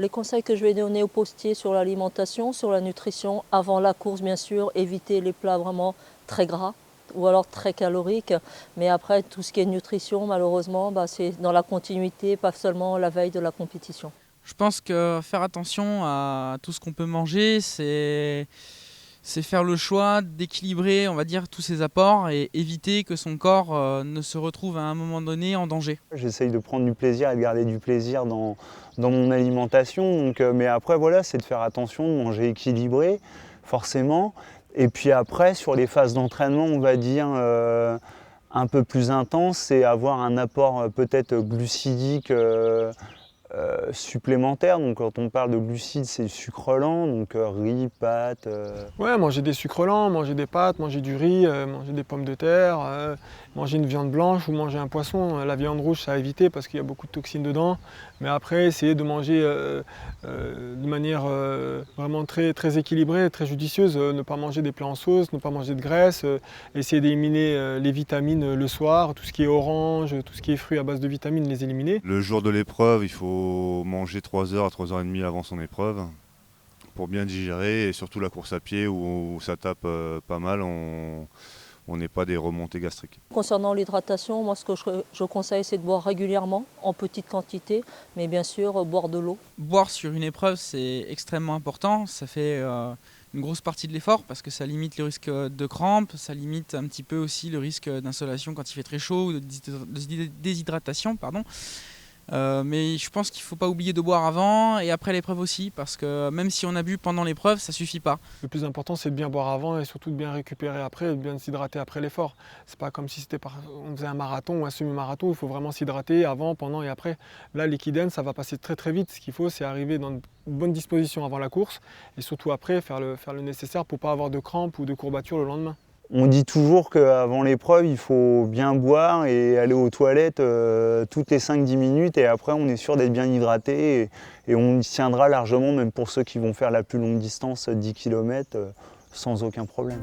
Les conseils que je vais donner aux postiers sur l'alimentation, sur la nutrition, avant la course bien sûr, éviter les plats vraiment très gras ou alors très caloriques. Mais après, tout ce qui est nutrition, malheureusement, c'est dans la continuité, pas seulement la veille de la compétition. Je pense que faire attention à tout ce qu'on peut manger, c'est faire le choix d'équilibrer, on va dire, tous ses apports et éviter que son corps ne se retrouve à un moment donné en danger. J'essaye de prendre du plaisir et de garder du plaisir dans mon alimentation. Donc, mais après, voilà, c'est de faire attention, de manger équilibré, forcément. Et puis après, sur les phases d'entraînement, on va dire un peu plus intense, c'est avoir un apport peut-être glucidique supplémentaire. Donc quand on parle de glucides, c'est le sucre lent, donc riz, pâtes. Ouais, manger des sucres lents, manger des pâtes, manger du riz, manger des pommes de terre, manger une viande blanche ou manger un poisson. La viande rouge, ça à éviter parce qu'il y a beaucoup de toxines dedans. Mais après, essayer de manger de manière vraiment très, très équilibrée, très judicieuse. Ne pas manger des plats en sauce, ne pas manger de graisse. Essayer d'éliminer les vitamines le soir, tout ce qui est orange, tout ce qui est fruits à base de vitamines, les éliminer. Le jour de l'épreuve, il faut manger 3 heures à 3h30 avant son épreuve pour bien digérer, et surtout la course à pied où ça tape pas mal, on n'est pas des remontées gastriques. Concernant l'hydratation, moi ce que je conseille c'est de boire régulièrement, en petite quantité, mais bien sûr boire de l'eau. Boire sur une épreuve, c'est extrêmement important. Ça fait une grosse partie de l'effort parce que ça limite le risque de crampes, ça limite un petit peu aussi le risque d'insolation quand il fait très chaud ou de déshydratation, pardon. Mais je pense qu'il ne faut pas oublier de boire avant et après l'épreuve aussi, parce que même si on a bu pendant l'épreuve, ça ne suffit pas. Le plus important, c'est de bien boire avant et surtout de bien récupérer après, de bien s'hydrater après l'effort. C'est pas comme si on faisait un marathon ou un semi-marathon, il faut vraiment s'hydrater avant, pendant et après. Là, l'équidène, ça va passer très très vite. Ce qu'il faut, c'est arriver dans de bonnes dispositions avant la course et surtout après, faire le nécessaire pour ne pas avoir de crampes ou de courbatures le lendemain. On dit toujours qu'avant l'épreuve, il faut bien boire et aller aux toilettes toutes les 5-10 minutes, et après on est sûr d'être bien hydraté et on y tiendra largement, même pour ceux qui vont faire la plus longue distance, 10 km, sans aucun problème.